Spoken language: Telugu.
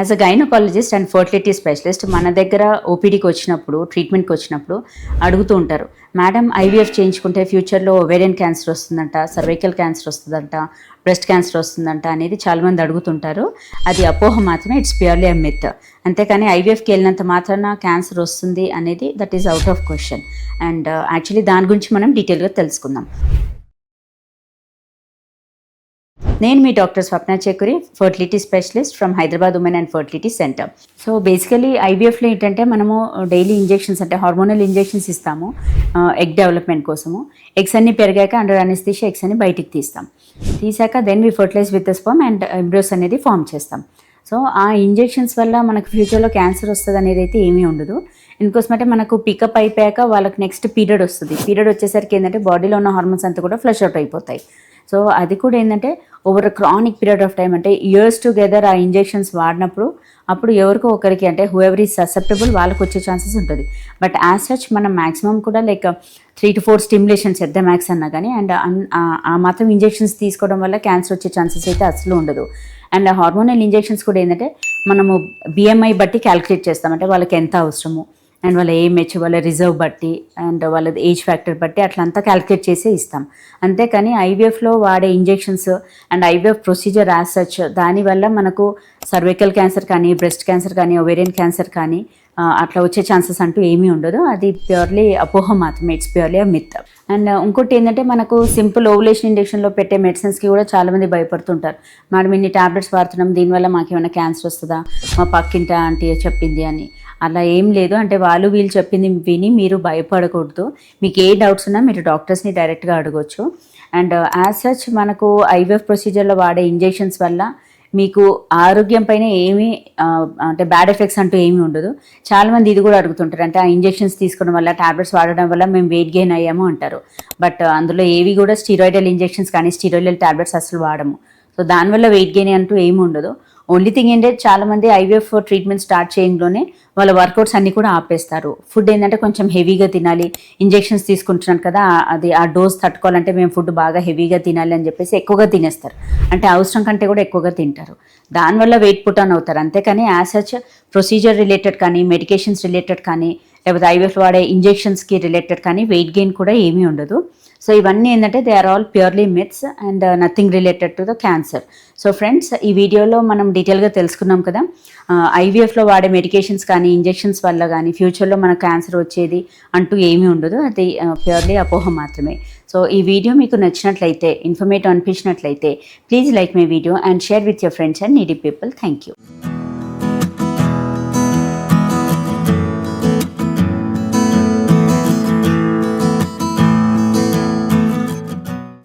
As a gynaecologist and fertility specialist మన దగ్గర ఓపీడీకి వచ్చినప్పుడు ట్రీట్మెంట్కి వచ్చినప్పుడు అడుగుతూ ఉంటారు, మేడం ఐవీఎఫ్ చేయించుకుంటే ఫ్యూచర్లో ఓవేరియన్ క్యాన్సర్ వస్తుందంట, సర్వైకల్ క్యాన్సర్ వస్తుందంట, బ్రెస్ట్ క్యాన్సర్ వస్తుందంట అనేది చాలామంది అడుగుతుంటారు. అది అపోహ మాత్రమే, ఇట్స్ ప్యూర్లీ అ మిత్. అంతేకాని ఐవీఎఫ్కి వెళ్ళినంత మాత్రాన క్యాన్సర్ వస్తుంది అనేది that is out of question. And actually దాని గురించి మనం డీటెయిల్గా తెలుసుకుందాం. నేను మీ doctor Swapna Chekuri, fertility specialist from Hyderabad women and fertility centre. So basically ఐవీఎఫ్లో ఏంటంటే మనము డైలీ ఇంజెక్షన్స్ అంటే హార్మోనల్ ఇంజెక్షన్స్ ఇస్తాము ఎగ్ డెవలప్మెంట్ కోసము. ఎగ్స్ అన్ని పెరిగాక అండర్ అనెస్థీషియా ఎగ్స్ అన్ని బయటికి తీసాక then we fertilise with the sperm and embryos అనేది ఫామ్ చేస్తాం. సో ఆ ఇంజెక్షన్స్ వల్ల మనకు ఫ్యూచర్లో క్యాన్సర్ వస్తుంది అనేది అయితే ఏమీ ఉండదు. ఇందుకోసం అంటే మనకు పికప్ అయిపోయాక వాళ్ళకి నెక్స్ట్ పీరియడ్ వస్తుంది. పీరియడ్ వచ్చేసరికి ఏంటంటే బాడీలో ఉన్న హార్మోన్స్ అంతా కూడా ఫ్లష్ అవుట్ అయిపోతాయి. సో అది కూడా ఏంటంటే over chronic period of time అంటే ఇయర్స్ టుగెదర్ ఆ ఇంజెక్షన్స్ వాడినప్పుడు అప్పుడు ఎవరికో ఒకరికి అంటే హూ ఎవర్ ఈజ్ ససెప్టబుల్ వాళ్ళకి వచ్చే ఛాన్సెస్ ఉంటుంది. బట్ యాజ్ సచ్ మనం మ్యాక్సిమం కూడా like 3 to 4 stimulations at the max అన్నా కానీ అండ్ ఆ మాత్రం ఇంజెక్షన్స్ తీసుకోవడం వల్ల క్యాన్సర్ వచ్చే ఛాన్సెస్ అయితే అసలు ఉండదు. అండ్ హార్మోనల్ ఇంజెక్షన్స్ కూడా ఏంటంటే మనము బిఎంఐ బట్టి క్యాలిక్యులేట్ చేస్తాం, అంటే వాళ్ళకి ఎంత అవసరము అండ్ వాళ్ళ ఏఎంహెచ్ వాళ్ళ రిజర్వ్ బట్టి అండ్ వాళ్ళ ఏజ్ ఫ్యాక్టర్ బట్టి అట్లా అంతా క్యాలిక్యులేట్ చేసే ఇస్తాం. అంతేకాని ఐవీఎఫ్లో వాడే injections and IVF procedure as such దానివల్ల మనకు సర్వైకల్ క్యాన్సర్ కానీ, బ్రెస్ట్ క్యాన్సర్ కానీ, ఓవేరియన్ క్యాన్సర్ కానీ అట్లా వచ్చే ఛాన్సెస్ అంటూ ఏమీ ఉండదు. అది ప్యూర్లీ అపోహ మాత్రమే, it's purely a myth. And ఇంకోటి ఏంటంటే మనకు సింపుల్ ఓవులేషన్ ఇంజెక్షన్లో పెట్టే మెడిసిన్స్కి కూడా చాలామంది భయపడుతుంటారు. మేడం ఇన్ని ట్యాబ్లెట్స్ వాడుతున్నాం, దీనివల్ల మాకేమైనా క్యాన్సర్ వస్తుందా, మా పక్కింట ఆంటీ చెప్పింది అని. అలా ఏం లేదు. అంటే వీళ్ళు చెప్పింది విని మీరు భయపడకూడదు. మీకు ఏ డౌట్స్ ఉన్నా మీరు డాక్టర్స్ని డైరెక్ట్గా అడగవచ్చు. అండ్ యాజ్ సచ్ మనకు ఐవీఎఫ్ ప్రొసీజర్లో వాడే ఇంజెక్షన్స్ వల్ల మీకు ఆరోగ్యం పైన ఏమీ అంటే బ్యాడ్ ఎఫెక్ట్స్ అంటూ ఏమీ ఉండదు. చాలామంది ఇది కూడా అడుగుతుంటారు, అంటే ఆ ఇంజెక్షన్స్ తీసుకోవడం వల్ల, ట్యాబ్లెట్స్ వాడడం వల్ల మేము వెయిట్ గెయిన్ అయ్యాము అంటారు. బట్ అందులో ఏవి కూడా స్టీరాయిడల్ ఇంజెక్షన్స్ కానీ స్టీరాయిడల్ ట్యాబ్లెట్స్ అసలు వాడము. సో దానివల్ల వెయిట్ గెయిన్ అంటూ ఏమి ఉండదు. ఓన్లీ థింగ్ ఏంటంటే చాలామంది ఐవీఎఫ్ ట్రీట్మెంట్ స్టార్ట్ చేయడంలోనే వాళ్ళ వర్కౌట్స్ అన్నీ కూడా ఆపేస్తారు. ఫుడ్ ఏంటంటే కొంచెం హెవీగా తినాలి, ఇంజెక్షన్స్ తీసుకుంటున్నాను కదా అది ఆ డోస్ తట్టుకోవాలంటే మేము ఫుడ్ బాగా హెవీగా తినాలి అని చెప్పేసి ఎక్కువగా తినేస్తారు. అంటే అవసరం కంటే కూడా ఎక్కువగా తింటారు. దానివల్ల వెయిట్ పుట్ ఆన్ అవుతారు. అంతేకాని యాజ్ సచ్ ప్రొసీజర్ రిలేటెడ్ కానీ, మెడికేషన్స్ రిలేటెడ్ కానీ, లేకపోతే ఐవీఎఫ్ వాడే ఇంజెక్షన్స్కి రిలేటెడ్ కానీ వెయిట్ గెయిన్ కూడా ఏమీ ఉండదు. సో ఇవన్నీ ఏంటంటే they are all purely myths and nothing related to the cancer. So friends, ఈ వీడియోలో మనం డీటెయిల్గా తెలుసుకున్నాం కదా, ఐవీఎఫ్లో వాడే మెడికేషన్స్ కానీ, ఇంజెక్షన్స్ వల్ల కానీ ఫ్యూచర్లో మనకు క్యాన్సర్ వచ్చేది అంటూ ఏమీ ఉండదు. అది ప్యూర్లీ అపోహ మాత్రమే. సో ఈ వీడియో మీకు నచ్చినట్లయితే, ఇన్ఫర్మేటివ్ అనిపించినట్లయితే please like my video and share with your friends and needy people. Thank you.